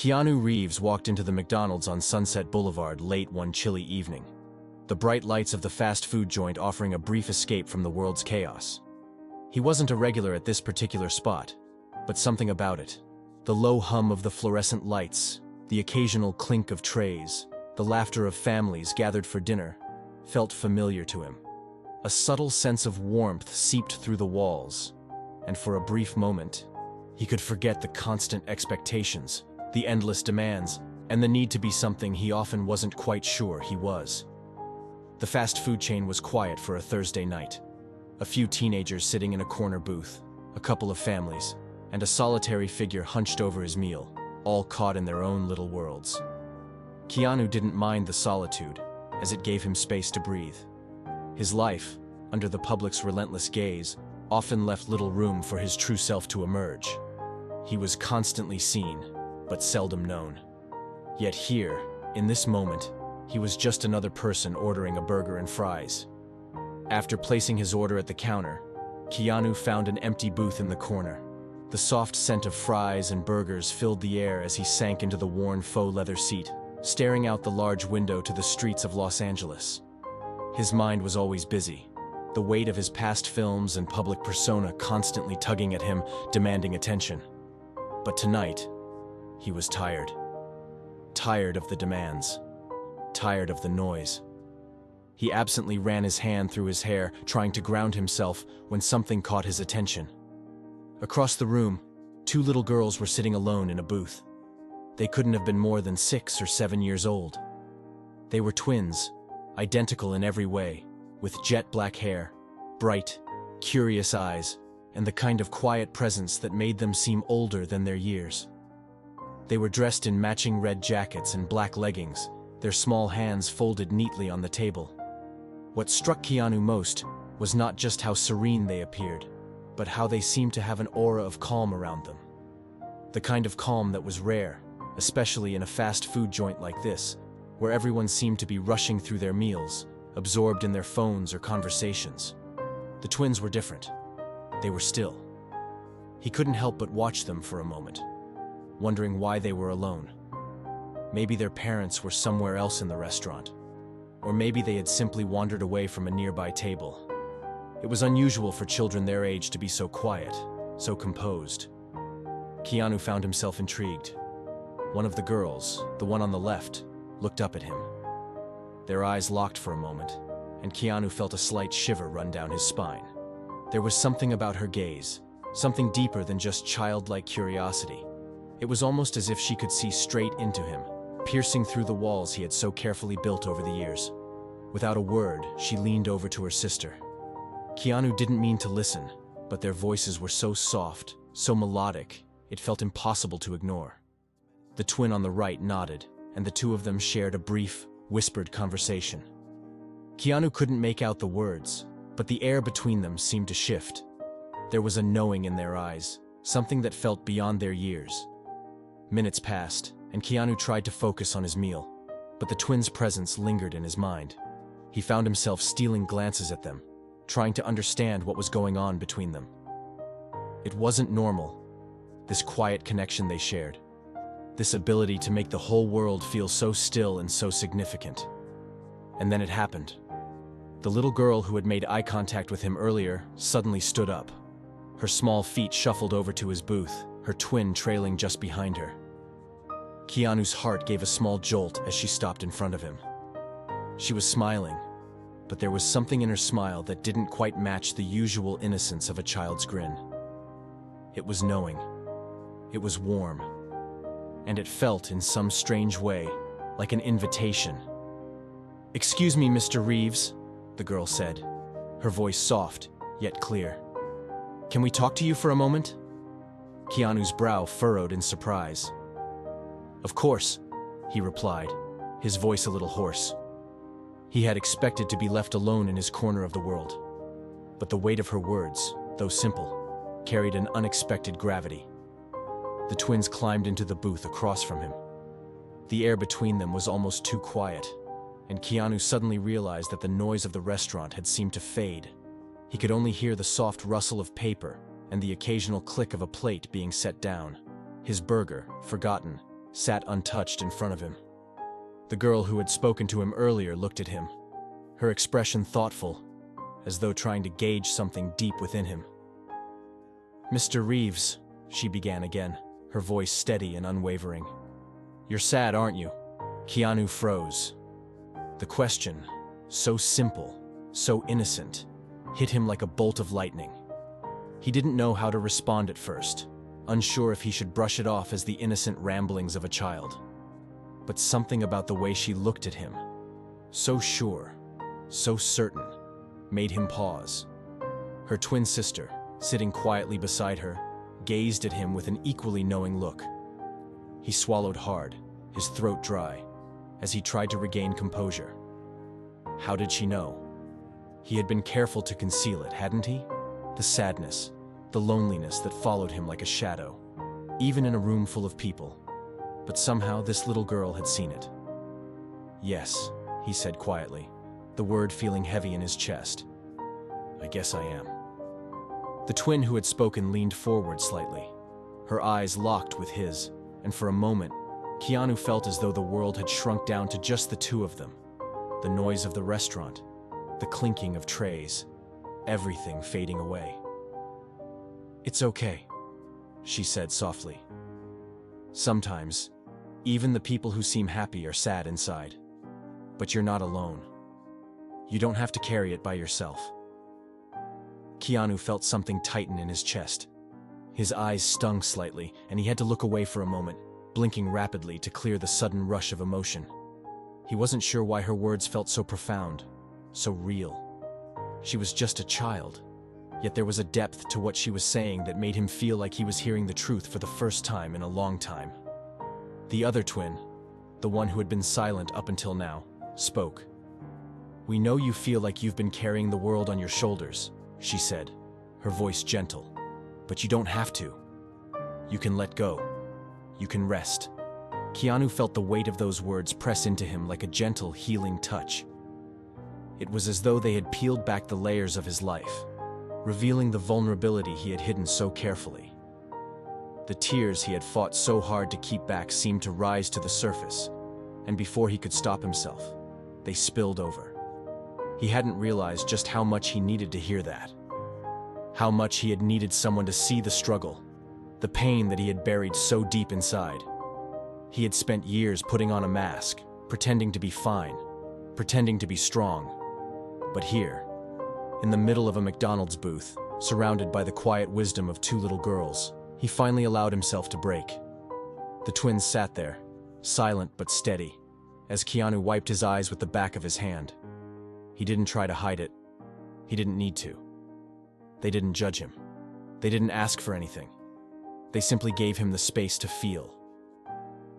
Keanu Reeves walked into the McDonald's on Sunset Boulevard late one chilly evening, the bright lights of the fast food joint offering a brief escape from the world's chaos. He wasn't a regular at this particular spot, but something about it. The low hum of the fluorescent lights, the occasional clink of trays, the laughter of families gathered for dinner, felt familiar to him. A subtle sense of warmth seeped through the walls, and for a brief moment, he could forget the constant expectations, the endless demands, and the need to be something he often wasn't quite sure he was. The fast food chain was quiet for a Thursday night. A few teenagers sitting in a corner booth, a couple of families, and a solitary figure hunched over his meal, all caught in their own little worlds. Keanu didn't mind the solitude, as it gave him space to breathe. His life, under the public's relentless gaze, often left little room for his true self to emerge. He was constantly seen, but seldom known. Yet here, in this moment, he was just another person ordering a burger and fries. After placing his order at the counter, Keanu found an empty booth in the corner. The soft scent of fries and burgers filled the air as he sank into the worn faux leather seat, staring out the large window to the streets of Los Angeles. His mind was always busy, the weight of his past films and public persona constantly tugging at him, demanding attention. But tonight, he was tired. Tired of the demands. Tired of the noise. He absently ran his hand through his hair, trying to ground himself when something caught his attention. Across the room, two little girls were sitting alone in a booth. They couldn't have been more than 6 or 7 years old. They were twins, identical in every way, with jet black hair, bright, curious eyes, and the kind of quiet presence that made them seem older than their years. They were dressed in matching red jackets and black leggings, their small hands folded neatly on the table. What struck Keanu most was not just how serene they appeared, but how they seemed to have an aura of calm around them. The kind of calm that was rare, especially in a fast food joint like this, where everyone seemed to be rushing through their meals, absorbed in their phones or conversations. The twins were different. They were still. He couldn't help but watch them for a moment, wondering why they were alone. Maybe their parents were somewhere else in the restaurant, or maybe they had simply wandered away from a nearby table. It was unusual for children their age to be so quiet, so composed. Keanu found himself intrigued. One of the girls, the one on the left, looked up at him. Their eyes locked for a moment, and Keanu felt a slight shiver run down his spine. There was something about her gaze, something deeper than just childlike curiosity. It was almost as if she could see straight into him, piercing through the walls he had so carefully built over the years. Without a word, she leaned over to her sister. Keanu didn't mean to listen, but their voices were so soft, so melodic, it felt impossible to ignore. The twin on the right nodded, and the two of them shared a brief, whispered conversation. Keanu couldn't make out the words, but the air between them seemed to shift. There was a knowing in their eyes, something that felt beyond their years. Minutes passed, and Keanu tried to focus on his meal, but the twins' presence lingered in his mind. He found himself stealing glances at them, trying to understand what was going on between them. It wasn't normal, this quiet connection they shared, this ability to make the whole world feel so still and so significant. And then it happened. The little girl who had made eye contact with him earlier suddenly stood up. Her small feet shuffled over to his booth, her twin trailing just behind her. Keanu's heart gave a small jolt as she stopped in front of him. She was smiling, but there was something in her smile that didn't quite match the usual innocence of a child's grin. It was knowing. It was warm. And it felt, in some strange way, like an invitation. "Excuse me, Mr. Reeves," the girl said, her voice soft, yet clear. "Can we talk to you for a moment?" Keanu's brow furrowed in surprise. "Of course," he replied, his voice a little hoarse. He had expected to be left alone in his corner of the world. But the weight of her words, though simple, carried an unexpected gravity. The twins climbed into the booth across from him. The air between them was almost too quiet, and Keanu suddenly realized that the noise of the restaurant had seemed to fade. He could only hear the soft rustle of paper and the occasional click of a plate being set down. His burger, forgotten, sat untouched in front of him. The girl who had spoken to him earlier looked at him, her expression thoughtful, as though trying to gauge something deep within him. "Mr. Reeves," she began again, her voice steady and unwavering. "You're sad, aren't you?" Keanu froze. The question, so simple, so innocent, hit him like a bolt of lightning. He didn't know how to respond at first, unsure if he should brush it off as the innocent ramblings of a child. But something about the way she looked at him, so sure, so certain, made him pause. Her twin sister, sitting quietly beside her, gazed at him with an equally knowing look. He swallowed hard, his throat dry, as he tried to regain composure. How did she know? He had been careful to conceal it, hadn't he? The sadness, the loneliness that followed him like a shadow, even in a room full of people. But somehow this little girl had seen it. "Yes," he said quietly, the word feeling heavy in his chest. "I guess I am." The twin who had spoken leaned forward slightly, her eyes locked with his, and for a moment, Keanu felt as though the world had shrunk down to just the two of them. The noise of the restaurant, the clinking of trays, everything fading away. "It's okay," she said softly. "Sometimes, even the people who seem happy are sad inside. But you're not alone. You don't have to carry it by yourself." Keanu felt something tighten in his chest. His eyes stung slightly, and he had to look away for a moment, blinking rapidly to clear the sudden rush of emotion. He wasn't sure why her words felt so profound, so real. She was just a child, yet there was a depth to what she was saying that made him feel like he was hearing the truth for the first time in a long time. The other twin, the one who had been silent up until now, spoke. "We know you feel like you've been carrying the world on your shoulders," she said, her voice gentle. "But you don't have to. You can let go. You can rest." Keanu felt the weight of those words press into him like a gentle, healing touch. It was as though they had peeled back the layers of his life, revealing the vulnerability he had hidden so carefully. The tears he had fought so hard to keep back seemed to rise to the surface, and before he could stop himself, they spilled over. He hadn't realized just how much he needed to hear that. How much he had needed someone to see the struggle, the pain that he had buried so deep inside. He had spent years putting on a mask, pretending to be fine, pretending to be strong. But here, in the middle of a McDonald's booth, surrounded by the quiet wisdom of two little girls, he finally allowed himself to break. The twins sat there, silent but steady, as Keanu wiped his eyes with the back of his hand. He didn't try to hide it. He didn't need to. They didn't judge him. They didn't ask for anything. They simply gave him the space to feel.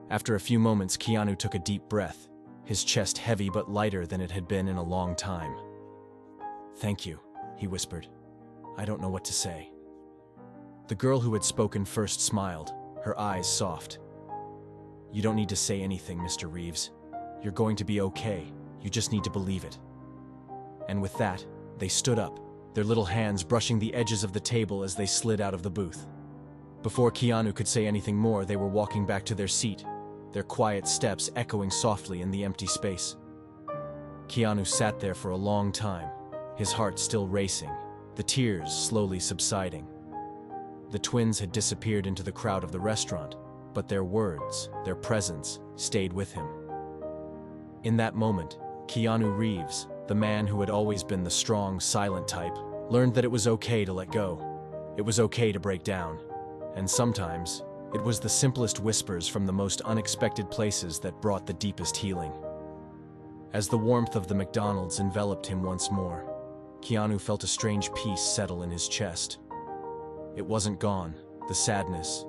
After a few moments, Keanu took a deep breath, his chest heavy but lighter than it had been in a long time. "Thank you," he whispered. "I don't know what to say." The girl who had spoken first smiled, her eyes soft. "You don't need to say anything, Mr. Reeves. You're going to be okay. You just need to believe it." And with that, they stood up, their little hands brushing the edges of the table as they slid out of the booth. Before Keanu could say anything more, they were walking back to their seat, their quiet steps echoing softly in the empty space. Keanu sat there for a long time, his heart still racing, the tears slowly subsiding. The twins had disappeared into the crowd of the restaurant, but their words, their presence, stayed with him. In that moment, Keanu Reeves, the man who had always been the strong, silent type, learned that it was okay to let go. It was okay to break down. And sometimes, it was the simplest whispers from the most unexpected places that brought the deepest healing. As the warmth of the McDonald's enveloped him once more, Keanu felt a strange peace settle in his chest. It wasn't gone, the sadness,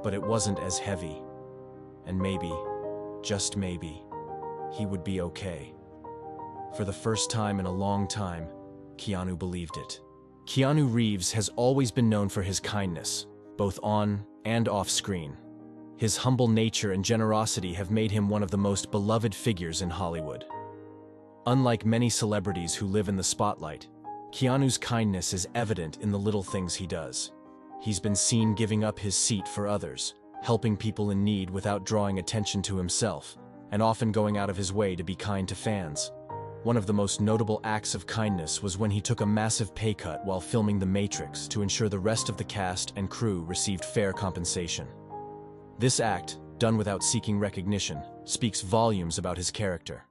but it wasn't as heavy. And maybe, just maybe, he would be okay. For the first time in a long time, Keanu believed it. Keanu Reeves has always been known for his kindness, both on and off screen. His humble nature and generosity have made him one of the most beloved figures in Hollywood. Unlike many celebrities who live in the spotlight, Keanu's kindness is evident in the little things he does. He's been seen giving up his seat for others, helping people in need without drawing attention to himself, and often going out of his way to be kind to fans. One of the most notable acts of kindness was when he took a massive pay cut while filming The Matrix to ensure the rest of the cast and crew received fair compensation. This act, done without seeking recognition, speaks volumes about his character.